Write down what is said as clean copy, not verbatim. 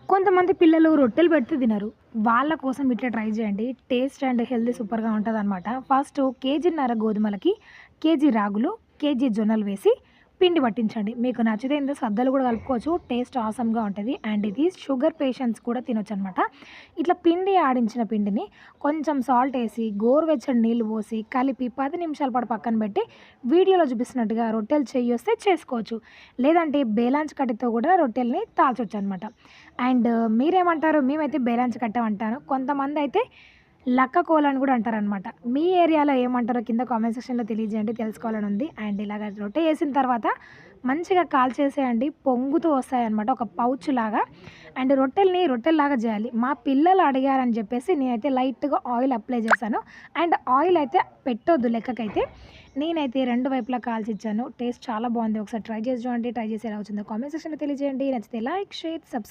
కొంతమంది పిల్లలు రొట్టెలు పెడితే తినరు. వాళ్ళ కోసం ఇట్లా ట్రై చేయండి. టేస్ట్ అండ్ హెల్తీ సూపర్‌గా ఉంటదనమాట. ఫస్టు కేజీన్నర గోధుమలకి, కేజీ రాగులు, కేజీ జొన్నలు వేసి పిండి పట్టించండి. మీకు నచ్చితే ఇందులో సద్దలు కూడా కలుపుకోవచ్చు. టేస్ట్ ఆసమ్‌గా ఉంటది. అండ్ ఇది షుగర్ పేషెంట్స్ కూడా తినొచ్చనమాట. ఇట్లా పిండి ఆడించిన పిండిని కొంచెం సాల్ట్ ఏసి, గోరువెచ్చని నీళ్లు పోసి, కలిపి 10 నిమిషాల పాటు పక్కన పెట్టి, వీడియోలో చూపిస్తున్నట్టుగా రొట్టెలు చెయ్యొస్తే చేసుకోవచ్చు. లేదంటే బేలాంచి కట్టెతో కూడా రొట్టెల్ని తాల్చొచ్చనమాట. అండ్ మీరేమంటారు? మేమైతే బేలాంచి కట్టెం అంటాను. కొంతమందయితే లక్క కోల అని గూడా అంటారనమాట. మీ ఏరియాలో ఏమంటారో కింద కామెంట్ సెక్షన్‌లో తెలియజేయండి. తెలుసుకోవాలని ఉంది. అండ్ ఇలాగ రొట్టె చేసిన తర్వాత మంచిగా కాల్చేసేయండి. పొంగుతూ వస్తాయన్నమాట. ఒక పౌచ్‌లాగా. అండ్ రొట్టెల్ని రొట్టెల్లాగా జేయాలి. మా పిల్లలు అడిగారని జెప్పేసి నేనైతే లైట్‌గా ఆయిల్ అప్లై చేశాను. అండ్ ఆయిల్ అయితే పెట్టొద్దు లెక్కకైతే. నేనైతే 2 వైపులా కాల్చిచ్చాను. టేస్ట్ చాలా బావుంది. ఒకసారి ట్రై చేసి చూడండి. ట్రై చేసి ఎలా వచ్చిందో కామెంట్ సెక్షన్‌లో తెలియజేయండి. నచ్చితే లైక్, షేర్, సబ్స్క్రైబ్